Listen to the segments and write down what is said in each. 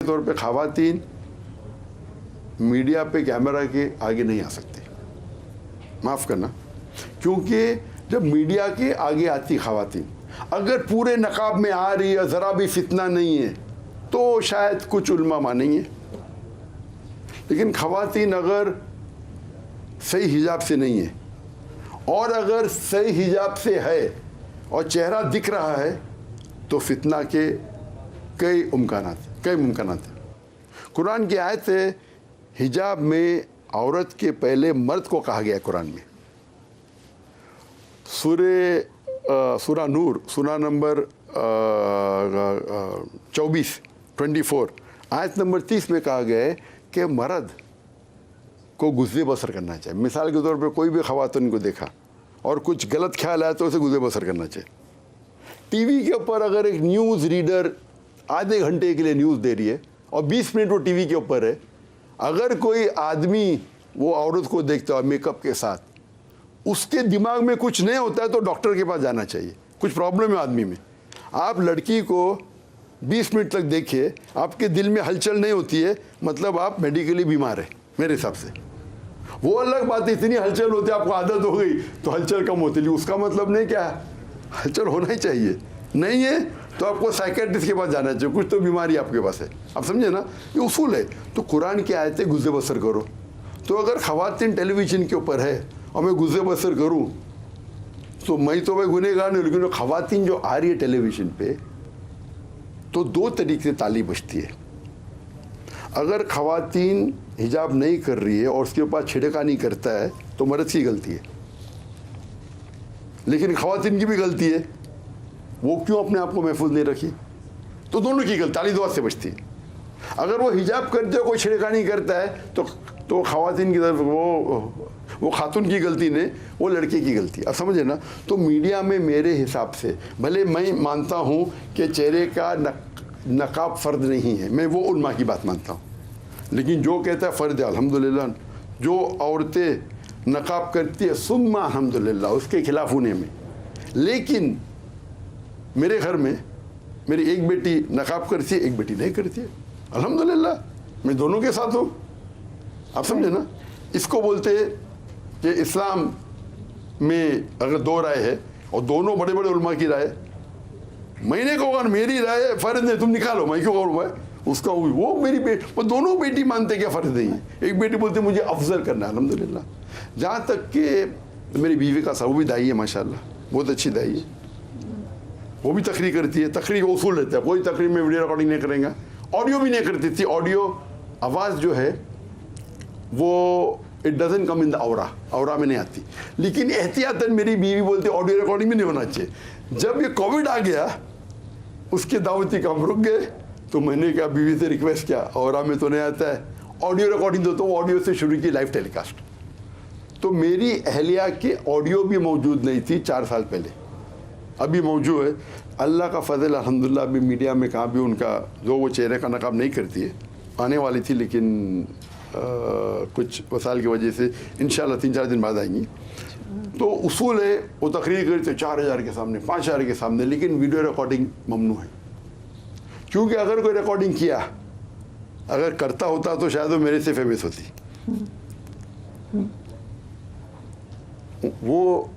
तौर पे खवातीन मीडिया पे कैमरा के आगे नहीं आ सकती, माफ़ करना, क्योंकि जब मीडिया के आगे आती खवातीन अगर पूरे नकाब में आ रही है, ज़रा भी फितना नहीं है, तो शायद कुछ उल्मा मानेंगे। लेकिन खवातीन अगर सही हिजाब से नहीं है और अगर सही हिजाब से है और चेहरा दिख रहा है तो फितना के कई मुमकानात हैं। कुरान की आयत है, हिजाब में औरत के पहले मर्द को कहा गया है कुरान में। सूरा नूर सूरा नंबर 24 आयत नंबर 30 में कहा गया है कि मर्द को गुज़े बसर करना चाहिए। मिसाल के तौर पे कोई भी ख़वातीन को देखा और कुछ गलत ख्याल आया तो उसे गुज़े बसर करना चाहिए। टीवी के ऊपर अगर एक न्यूज़ रीडर आधे घंटे के लिए न्यूज़ दे रही है और 20 मिनट वो टीवी के ऊपर है, अगर कोई आदमी वो औरत को देखता है मेकअप के साथ, उसके दिमाग में कुछ नहीं होता है तो डॉक्टर के पास जाना चाहिए। कुछ प्रॉब्लम है आदमी में। आप लड़की को 20 मिनट तक देखिए, आपके दिल में हलचल नहीं होती है, मतलब आप मेडिकली बीमार है मेरे हिसाब से। वो अलग बात है, इतनी हलचल होती है, आपको आदत हो गई तो हलचल कम होती है, उसका मतलब नहीं क्या है, हलचल होना ही चाहिए। नहीं है तो आपको साइकेट्रिस्ट के पास जाना चाहिए, कुछ तो बीमारी आपके पास है। आप समझे ना, ये उसूल है। तो कुरान की आयतें गुज़े बसर करो। तो अगर ख़वातीन टेलीविज़न के ऊपर है और मैं गुज़े बसर करूँ तो मैं तो भाई गुनहगार नहीं, लेकिन ख़वातीन जो आ रही है टेलीविज़न पे, तो दो तरीके से ताली बजती है। अगर ख़वातीन हिजाब नहीं कर रही है और उसके ऊपर छिड़कानी करता है तो मर्द की गलती है, लेकिन ख़वातीन की भी गलती है, वो क्यों अपने आप को महफूज नहीं रखी, तो दोनों की गलती ताली दुआ से बचती है। अगर वो हिजाब करते हो कोई छिड़कानी करता है तो ख़वातीन की तरफ वो खातून की गलती नहीं, वो लड़के की गलती। अब समझे ना। तो मीडिया में मेरे हिसाब से, भले मैं मानता हूँ कि चेहरे का नकाब फ़र्द नहीं है, मैं वो उल्मा की बात मानता हूँ, लेकिन जो कहता है फ़र्द है अल्हम्दुलिल्लाह, जो औरतें नकाब करती है सुम्मा अल्हम्दुलिल्लाह, उसके खिलाफ होने में। लेकिन मेरे घर में मेरी एक बेटी नकाब करती है, एक बेटी नहीं करती है, अल्हम्दुलिल्लाह, मैं दोनों के साथ हूँ। आप समझे ना। इसको बोलते हैं कि इस्लाम में अगर दो राय है और दोनों बड़े बड़े उलमा की राय, मैंने कहूँगा मेरी राय फ़र्ज नहीं, तुम निकालो, मैं क्यों करूँगा उसका, वो मेरी बेटी, वो दोनों बेटी मानते क्या फ़र्ज नहीं है। एक बेटी बोलते मुझे अफजल करना है, अल्हम्दुलिल्लाह। जहाँ तक कि मेरी बीवी का सा, वो भी दाई है माशाल्लाह, बहुत अच्छी दाई है, वो भी तकरीर करती है। तकरीर का उसूल रहता है, कोई तकरीर में वीडियो रिकॉर्डिंग नहीं करेंगे, ऑडियो भी नहीं करती थी। ऑडियो आवाज़ जो है वो it doesn't come in the aura में नहीं आती, लेकिन एहतियातन मेरी बीवी बोलती ऑडियो रिकॉर्डिंग भी नहीं होना चाहिए। जब ये कोविड आ गया उसके दावती काम रुक गए, तो मैंने क्या बीवी से रिक्वेस्ट किया, औरा में तो नहीं आता है, ऑडियो रिकॉर्डिंग दो, तो ऑडियो से शुरू की लाइव टेलीकास्ट। तो मेरी अहलिया के ऑडियो भी मौजूद नहीं थी 4 साल पहले, अभी मौजूद है। अल्लाह का फजल अल्हम्दुलिल्लाह, अभी मीडिया में कहाँ भी उनका जो वो चेहरे का नकाब नहीं करती है, आने वाली थी, लेकिन कुछ वसाइल की वजह से इंशाल्लाह 3-4 दिन बाद आएंगी। तो उसूल है, वो तकरीर करते 4000 के सामने, 5000 के सामने, लेकिन वीडियो रिकॉर्डिंग ममनू है। क्योंकि अगर कोई रिकॉर्डिंग किया, अगर करता होता तो शायद वो मेरे से फेमस होती। वो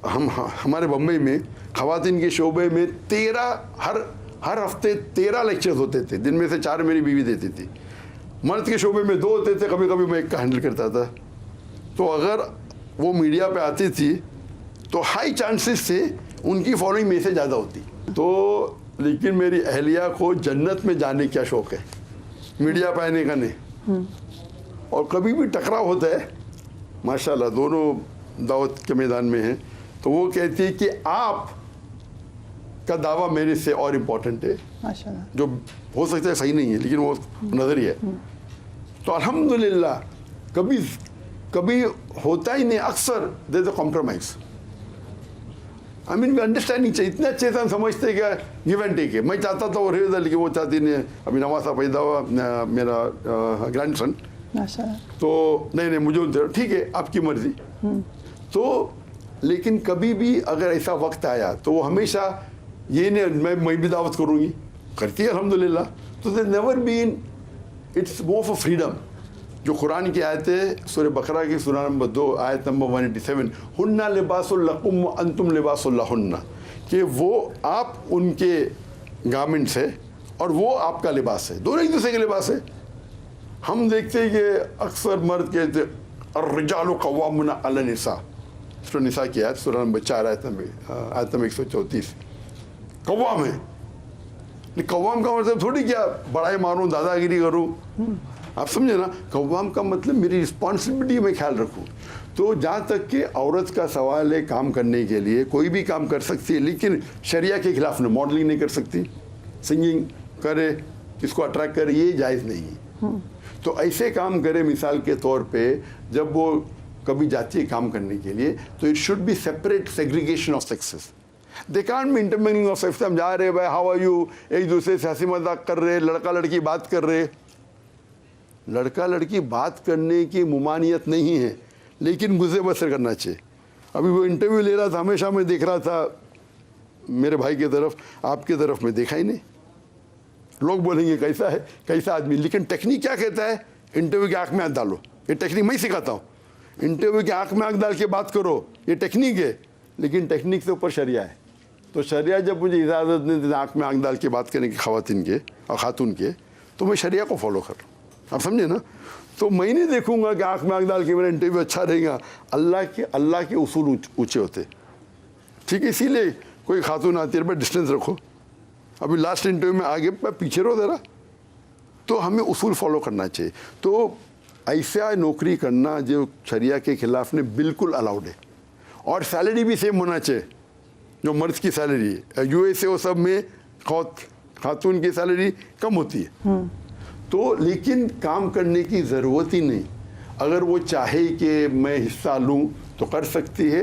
हमारे बम्बई में ख़वातीन के शोबे में 13 हर हफ्ते 13 लेक्चर्स होते थे, जिनमें से 4 मेरी बीवी देती थी। मर्द के शोबे में 2 होते थे, कभी कभी मैं एक का हैंडल करता था। तो अगर वो मीडिया पे आती थी तो हाई चांसेस थे उनकी फॉलोइंग में से ज़्यादा होती। तो लेकिन मेरी अहलिया को जन्नत में जाने का शौक़ है, मीडिया पे आने का नहीं। और कभी भी टकराव होता है, माशाल्लाह दोनों दावत के मैदान में हैं, तो वो कहती है कि आप का दावा मेरे से और इम्पोर्टेंट है, माशाल्लाह, जो हो सकता है सही नहीं है, लेकिन वो नज़रिया है। तो अल्हम्दुलिल्लाह कभी होता ही नहीं, अक्सर there is a compromise. I mean understanding चाहिए, इतने अच्छे से हम समझते हैं क्या गिव एंड टेक है। मैं चाहता था वो रह जाए, लेकिन वो चाहती नहीं है। अभी नवासा पैदा हुआ मेरा ग्रैंडसन, तो नहीं मुझे ठीक है आपकी मर्ज़ी। तो लेकिन कभी भी अगर ऐसा वक्त आया तो वो हमेशा ये नहीं मैं भी दावत करूँगी, करती है अल्हम्दुलिल्लाह। तो there never been it's more for freedom. जो कुरान की आयतें सूरह बकरा की सूरह नंबर 2 आयत नंबर 187, हुन्ना लिबासुल लकुम व अंतुम लिबासुल लहुन्ना, कि वो आप उनके गारमेंट्स है और वो आपका लिबास है, दोनों एक दूसरे के लिबास है। हम देखते हैं कि अक्सर मर्द कहते अर्रिजालु कव्वामुना अला निसा, सूरह निसा की आयत सूरह नंबर 4 आयत नंबर 134, कव्वाम है। कव्वाम का मतलब थोड़ी क्या बड़ाई मारूं, दादागिरी करूं, आप समझे ना। कव्वाम का मतलब मेरी रिस्पॉन्सिबिलिटी में ख्याल रखूं। तो जहाँ तक कि औरत का सवाल है, काम करने के लिए कोई भी काम कर सकती है, लेकिन शरिया के खिलाफ न, मॉडलिंग नहीं कर सकती, सिंगिंग करे, किसको अट्रैक्ट करे, ये जायज़ नहीं है। तो ऐसे काम करे, मिसाल के तौर पे जब वो कभी जाती है काम करने के लिए, तो it should be separate, segregation of sexes. They can't be intermingling of sex. हम जा रहे भाई, हाउ आर यू, एक दूसरे से हंसी मजाक कर रहे, लड़का लड़की बात कर रहे। लड़का लड़की बात करने की मुमानियत नहीं है, लेकिन गुज़र बसर करना चाहिए। अभी वो इंटरव्यू ले रहा था, हमेशा मैं देख रहा था मेरे भाई की तरफ, आपकी तरफ मैं देखा ही नहीं। लोग बोलेंगे कैसा है, कैसा आदमी, लेकिन टेक्निक क्या कहता है, इंटरव्यू की आँख में हाथ डालो, ये टेक्निक मैं ही सिखाता हूँ। इंटरव्यू की आँख में आँख डाल के बात करो, ये टेक्निक है, लेकिन टेक्निक से ऊपर शरिया है। तो शरिया जब मुझे इजाज़त नहीं दी आँख में आँख डाल के बात करने की ख़वातीन के और ख़ातून के, तो मैं शरिया को फॉलो कर, आप समझे ना। तो मैं नहीं देखूंगा कि आँख में आँख डाल के मेरा इंटरव्यू अच्छा रहेगा। अल्लाह के उसूल ऊँचे होते, ठीक है। इसीलिए कोई खातून आती है, डिस्टेंस रखो, अभी लास्ट इंटरव्यू में आगे पीछे रहो ज़रा। तो हमें उसूल फॉलो करना चाहिए। तो ऐसा नौकरी करना जो शरिया के ख़िलाफ़ ने बिल्कुल अलाउड है, और सैलरी भी सेम होना चाहिए जो मर्द की सैलरी है। यूएसए वो सब में खातून की सैलरी कम होती है। तो लेकिन काम करने की ज़रूरत ही नहीं, अगर वो चाहे कि मैं हिस्सा लूँ तो कर सकती है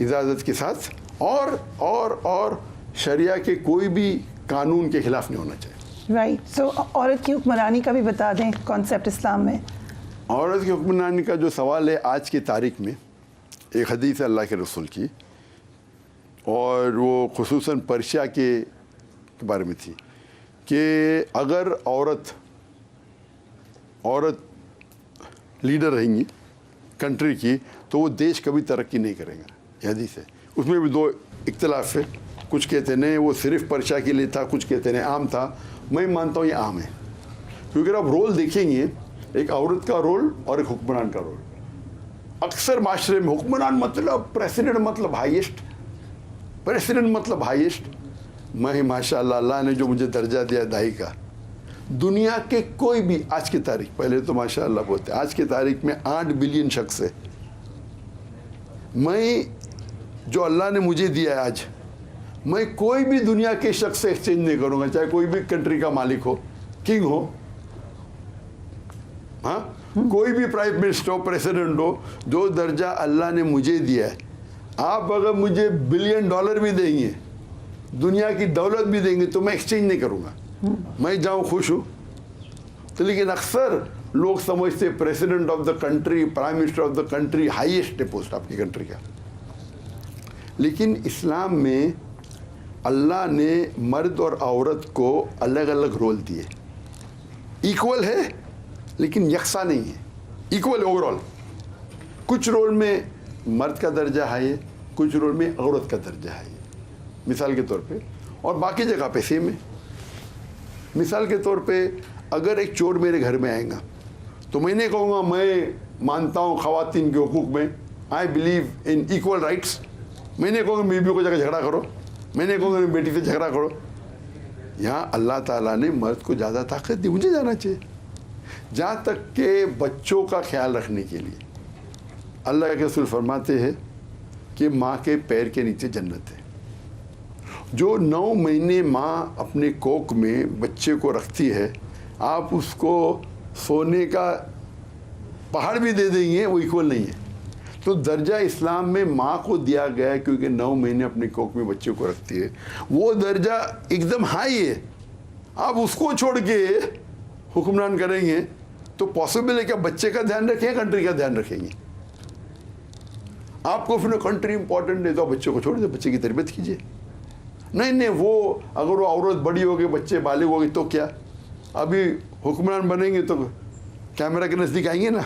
इजाज़त के साथ, और शरिया के कोई भी कानून के ख़िलाफ़ नहीं होना चाहिए। राइट। सो औरत की हुक्मरानी का भी बता दें कॉन्सेप्ट इस्लाम में। औरत की हुक्मरानी का जो सवाल है, आज की तारीख में एक हदीस है अल्लाह के रसूल की, और वो खुसूसन पर्शिया के बारे में थी कि अगर औरत लीडर रहेंगी कंट्री की, तो वो देश कभी तरक्की नहीं करेगा। ये हदीस है। उसमें भी दो इख्तिलाफ है, कुछ कहते नहीं वो सिर्फ पर्शिया के लिए था, कुछ कहते नहीं आम था। मैं मानता हूँ ये आम है, क्योंकि आप रोल देखेंगे, एक औरत का रोल और एक हुक्मरान का रोल। अक्सर माशरे में हुक्मरान मतलब प्रेसिडेंट, मतलब हाईएस्ट, प्रेसिडेंट मतलब हाईएस्ट। मैं माशाअल्लाह, अल्लाह ने जो मुझे दर्जा दिया दाई का, दुनिया के कोई भी आज की तारीख, पहले तो माशाअल्लाह बोलते, आज की तारीख में 8 बिलियन शख्स है। मैं जो अल्लाह ने मुझे दिया है आज, मैं कोई भी दुनिया के शख्स से एक्सचेंज नहीं करूँगा, चाहे कोई भी कंट्री का मालिक हो, किंग हो, हाँ, कोई भी प्राइम मिनिस्टर हो, प्रेसिडेंट हो, जो दर्जा अल्लाह ने मुझे दिया है, आप अगर मुझे $1 बिलियन भी देंगे, दुनिया की दौलत भी देंगे, तो मैं एक्सचेंज नहीं करूँगा। मैं जाऊँ खुश हूँ। तो लेकिन अक्सर लोग समझते president of the country, prime minister of the country highest post आपकी कंट्री का। लेकिन इस्लाम में अल्लाह ने मर्द और औरत को अलग अलग रोल दिए। इक्वल है लेकिन यकसा नहीं है, इक्वल ओवरऑल। कुछ रोल में मर्द का दर्जा है, कुछ रोल में औरत का दर्जा है, मिसाल के तौर पे, और बाकी जगह पे सेम है। मिसाल के तौर पे अगर एक चोर मेरे घर में आएगा, तो मैं नहीं कहूँगा मैं मानता हूँ ख़वातीन के हुकूक में, I believe in equal rights. मैं नहीं कहूँगा बीवी को जाकर झगड़ा करो, मैं नहीं कहूँगा बेटी से झगड़ा करो। यहाँ अल्लाह ताला ने मर्द को ज़्यादा ताकत दी, मुझे जाना चाहिए। जहाँ तक के बच्चों का ख्याल रखने के लिए अल्लाह के रसूल फरमाते हैं कि माँ के पैर के नीचे जन्नत है। जो 9 महीने माँ अपने कोख में बच्चे को रखती है, आप उसको सोने का पहाड़ भी दे देंगे, वो इक्वल नहीं है। तो दर्जा इस्लाम में माँ को दिया गया है, क्योंकि 9 महीने अपने कोख में बच्चे को रखती है, वो दर्जा एकदम हाई है। आप उसको छोड़ के हुक्मरान करेंगे तो पॉसिबल है कि बच्चे का ध्यान रखें, कंट्री का ध्यान रखेंगे। आपको फिर कंट्री इंपॉर्टेंट है तो बच्चों को छोड़ दे, बच्चे की तरबियत कीजिए। नहीं, वो अगर वो औरत बड़ी हो गई, बच्चे बालिग हो गए, तो क्या? अभी हुक्मरान बनेंगे तो कैमरा के नज़दीक आएंगे ना।